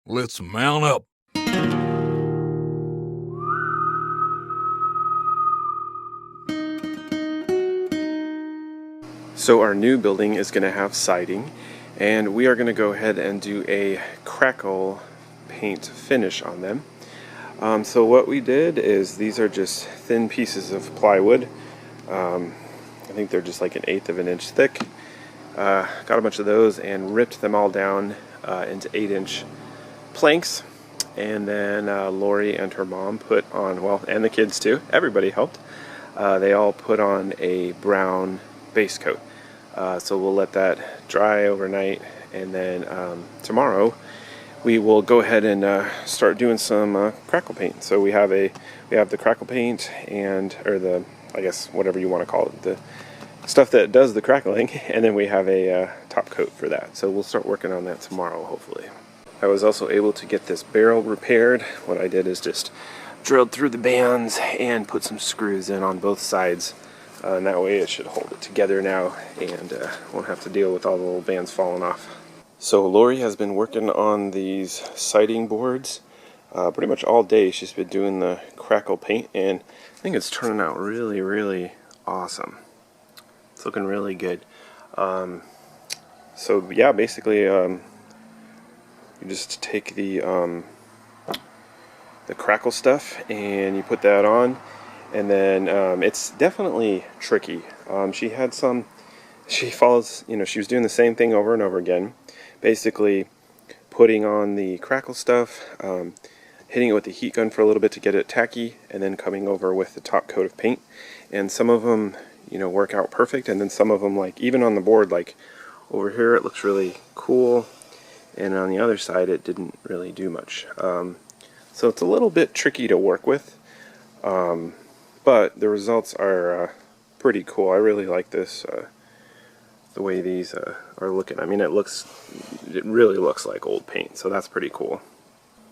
Let's mount up. So our new building is going to have siding, and we are going to go ahead and do a crackle paint finish on them. So what we did is these are just thin pieces of plywood. I think they're just like 1/8 of an inch thick. Got a bunch of those and ripped them all down into 8-inch planks. And then Lori and her mom put on, well, and the kids too, everybody helped. They all put on a brown base coat. So we'll let that dry overnight, and then tomorrow we will go ahead and start doing some crackle paint. So we have the crackle paint or the, I guess whatever you want to call it, the stuff that does the crackling, and then we have a top coat for that. So we'll start working on that tomorrow, hopefully. I was also able to get this barrel repaired. What I did is just drilled through the bands and put some screws in on both sides. And that way it should hold it together now, and won't have to deal with all the little bands falling off. So Lori has been working on these siding boards pretty much all day. She's been doing the crackle paint, and I think it's turning out really, really awesome. It's looking really good. So yeah, basically you just take the crackle stuff and you put that on, and then it's definitely tricky. She follows, she was doing the same thing over and over again, basically putting on the crackle stuff, hitting it with the heat gun for a little bit to get it tacky, and then coming over with the top coat of paint. And some of them, work out perfect, and then some of them, like even on the board, like over here, it looks really cool, and on the other side it didn't really do much. So it's a little bit tricky to work with, but the results are pretty cool. I really like this, the way these are looking. I mean, it really looks like old paint, so that's pretty cool.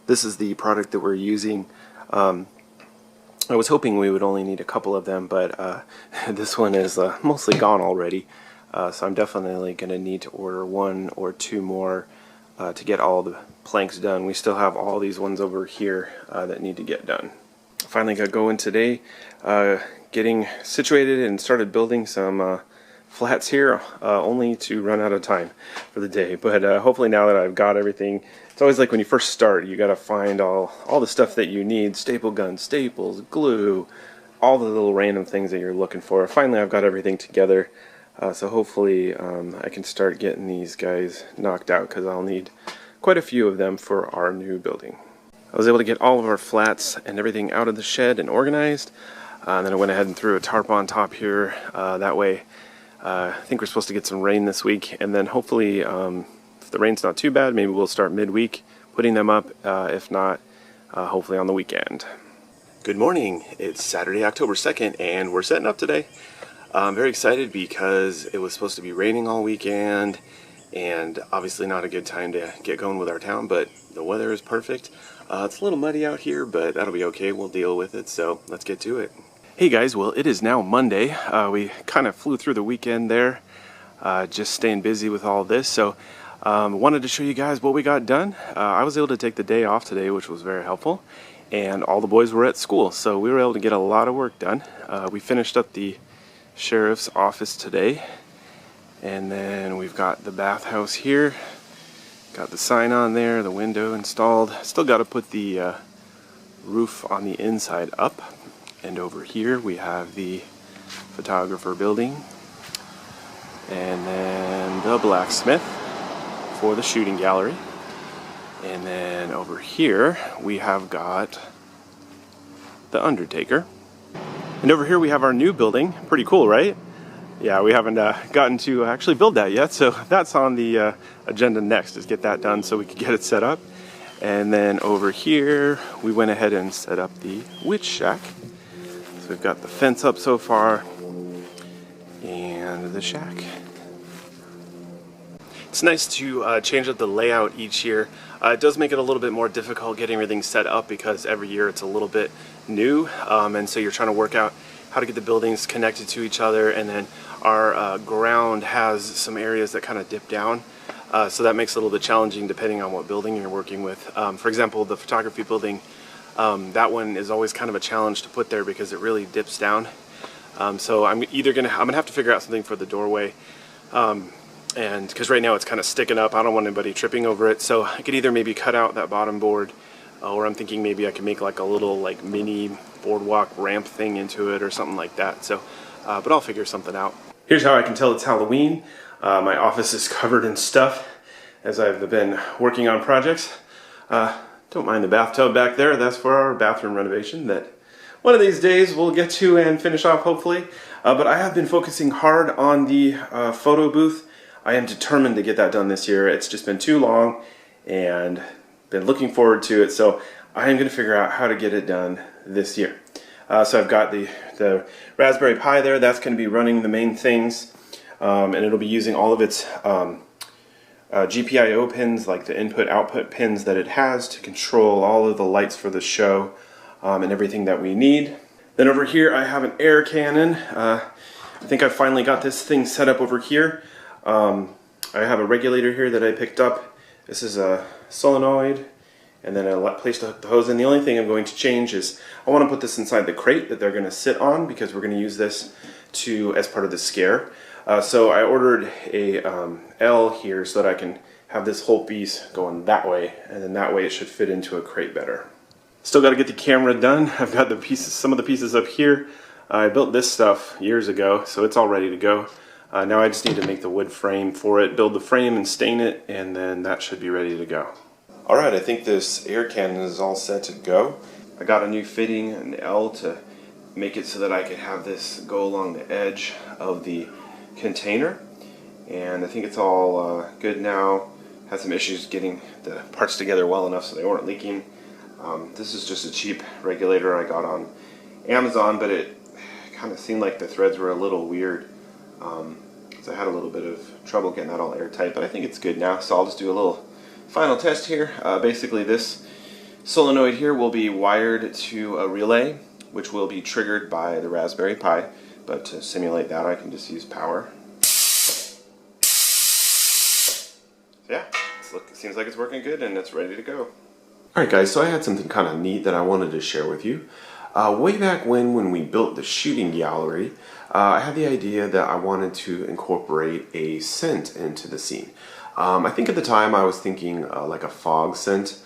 This is the product that we're using. I was hoping we would only need a couple of them, but this one is mostly gone already, so I'm definitely going to need to order 1 or 2 more to get all the planks done. We still have all these ones over here that need to get done. Finally got going today, getting situated and started building some flats here, only to run out of time for the day. But hopefully now that I've got everything, it's always like when you first start, you gotta find all the stuff that you need: staple guns, staples, glue, all the little random things that you're looking for. Finally I've got everything together, so hopefully I can start getting these guys knocked out, because I'll need quite a few of them for our new building. I was able to get all of our flats and everything out of the shed and organized, and then I went ahead and threw a tarp on top here. That way I think we're supposed to get some rain this week, and then hopefully if the rain's not too bad, maybe we'll start midweek putting them up. If not, hopefully on the weekend. Good morning. It's Saturday, October 2nd, and we're setting up today. I'm very excited because it was supposed to be raining all weekend, and obviously not a good time to get going with our town, but the weather is perfect. It's a little muddy out here, but that'll be okay. We'll deal with it, so let's get to it. Hey guys, well, it is now Monday. We kind of flew through the weekend there, just staying busy with all this, so wanted to show you guys what we got done. I was able to take the day off today, which was very helpful, and all the boys were at school, so we were able to get a lot of work done. We finished up the sheriff's office today, and then we've got the bathhouse here, got the sign on there, the window installed. Still got to put the roof on the inside up, and over here we have the photographer building, and then the blacksmith for the shooting gallery, and then over here we have got the undertaker, and over here we have our new building. Pretty cool, right? Yeah, we haven't gotten to actually build that yet, so that's on the agenda next, is get that done so we can get it set up. And then over here we went ahead and set up the witch shack. So we've got the fence up so far and the shack. It's nice to change up the layout each year. It does make it a little bit more difficult getting everything set up, because every year it's a little bit new, and so you're trying to work out how to get the buildings connected to each other, and then our ground has some areas that kind of dip down, So that makes it a little bit challenging depending on what building you're working with. For example, the photography building, that one is always kind of a challenge to put there because it really dips down. So I'm gonna have to figure out something for the doorway, and because right now it's kind of sticking up, I don't want anybody tripping over it. So I could either maybe cut out that bottom board, or I'm thinking maybe I can make like a little like mini boardwalk ramp thing into it or something like that. So, but I'll figure something out. Here's how I can tell it's Halloween. My office is covered in stuff as I've been working on projects. Don't mind the bathtub back there. That's for our bathroom renovation that one of these days we'll get to and finish off, hopefully. But I have been focusing hard on the photo booth. I am determined to get that done this year. It's just been too long and been looking forward to it. So I am going to figure out how to get it done this year. So I've got the Raspberry Pi there. That's going to be running the main things. And it'll be using all of its GPIO pins, like the input-output pins that it has to control all of the lights for the show and everything that we need. Then over here I have an air cannon. I think I finally got this thing set up over here. I have a regulator here that I picked up. This is a solenoid, and then I placed the hose in. The only thing I'm going to change is I want to put this inside the crate that they're going to sit on because we're going to use this as part of the scare. So I ordered a L here so that I can have this whole piece going that way, and then that way it should fit into a crate better. Still got to get the camera done. I've got the pieces, some of the pieces up here. I built this stuff years ago, so it's all ready to go. Now I just need to make the wood frame for it, build the frame and stain it, and then that should be ready to go. Alright, I think this air cannon is all set to go. I got a new fitting, an L, to make it so that I could have this go along the edge of the container, and I think it's all good now. Had some issues getting the parts together well enough so they weren't leaking. This is just a cheap regulator I got on Amazon, but it kind of seemed like the threads were a little weird, so I had a little bit of trouble getting that all airtight, but I think it's good now. So I'll just do a little final test here. Basically this solenoid here will be wired to a relay, which will be triggered by the Raspberry Pi. But to simulate that, I can just use power. So yeah, it seems like it's working good and it's ready to go. Alright guys, so I had something kind of neat that I wanted to share with you. Way back when we built the shooting gallery, I had the idea that I wanted to incorporate a scent into the scene. I think at the time I was thinking like a fog scent,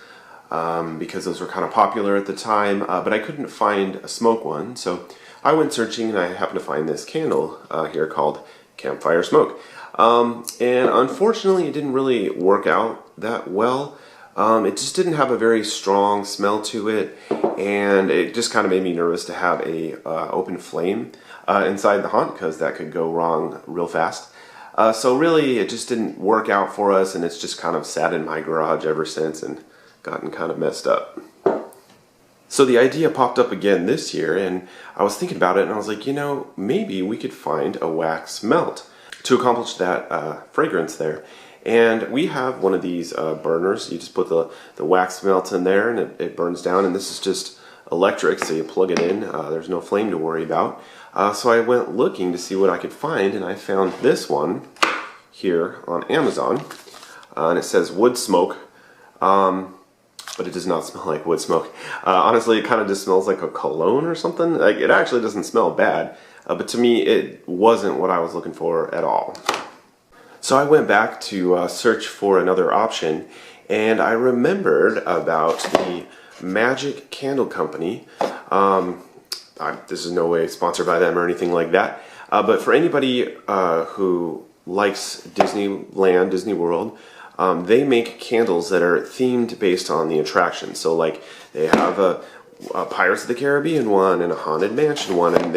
because those were kind of popular at the time, but I couldn't find a smoke one, so I went searching and I happened to find this candle here called Campfire Smoke. And unfortunately it didn't really work out that well. It just didn't have a very strong smell to it, and it just kind of made me nervous to have a open flame inside the haunt, because that could go wrong real fast. So really it just didn't work out for us, and it's just kind of sat in my garage ever since and gotten kind of messed up. So the idea popped up again this year, and I was thinking about it, and I was like, you know, maybe we could find a wax melt to accomplish that fragrance there. And we have one of these burners. You just put the wax melt in there, and it burns down, and this is just electric, so you plug it in. There's no flame to worry about. So I went looking to see what I could find, and I found this one here on Amazon, and it says wood smoke. But it does not smell like wood smoke. Honestly, it kind of just smells like a cologne or something. Like, it actually doesn't smell bad, but to me it wasn't what I was looking for at all. So I went back to search for another option, and I remembered about the Magic Candle Company. This is no way sponsored by them or anything like that, but for anybody who likes Disneyland, Disney World, they make candles that are themed based on the attraction. So like they have a Pirates of the Caribbean one and a Haunted Mansion one, and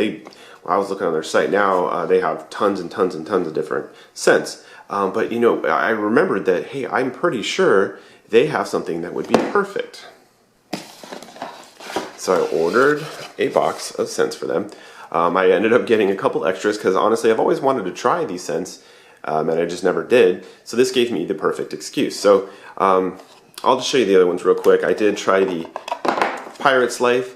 I was looking on their site now, they have tons and tons and tons of different scents. But you know, I remembered that, hey, I'm pretty sure they have something that would be perfect. So I ordered a box of scents for them. I ended up getting a couple extras because honestly I've always wanted to try these scents. And I just never did, so this gave me the perfect excuse. So I'll just show you the other ones real quick. I did try the Pirate's Life.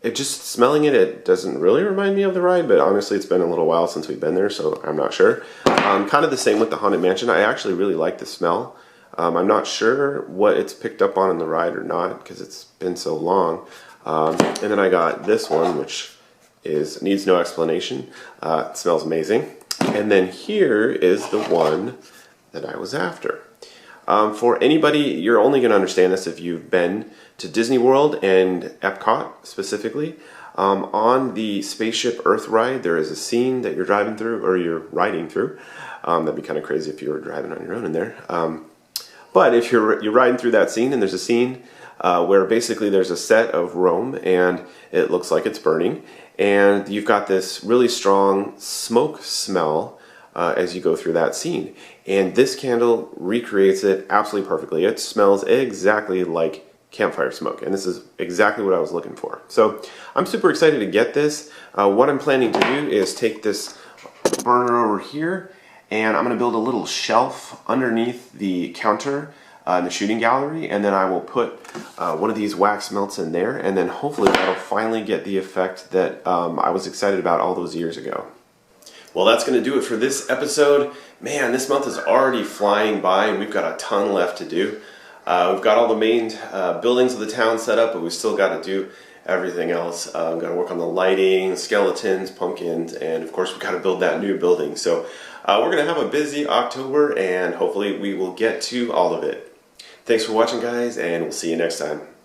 it just smelling it doesn't really remind me of the ride, but honestly it's been a little while since we've been there, so I'm not sure. Kind of the same with the Haunted Mansion. I actually really like the smell. I'm not sure what it's picked up on in the ride or not because it's been so long. And then I got this one, which needs no explanation. It smells amazing. And then here is the one that I was after. For anybody, you're only going to understand this if you've been to Disney World and Epcot specifically. On the Spaceship Earth ride, there is a scene that you're driving through, or you're riding through. That'd be kind of crazy if you were driving on your own in there. But if you're riding through that scene, and there's a scene where basically there's a set of Rome, and it looks like it's burning, and you've got this really strong smoke smell as you go through that scene. And this candle recreates it absolutely perfectly. It smells exactly like Campfire Smoke, and this is exactly what I was looking for. So I'm super excited to get this. What I'm planning to do is take this burner over here, and I'm going to build a little shelf underneath the counter in the shooting gallery, and then I will put one of these wax melts in there, and then hopefully that'll finally get the effect that I was excited about all those years ago. Well, that's going to do it for this episode. Man, this month is already flying by, and we've got a ton left to do. We've got all the main buildings of the town set up, but we've still got to do everything else. We've got to work on the lighting, skeletons, pumpkins, and of course we've got to build that new building. So we're going to have a busy October, and hopefully we will get to all of it. Thanks for watching, guys, and we'll see you next time.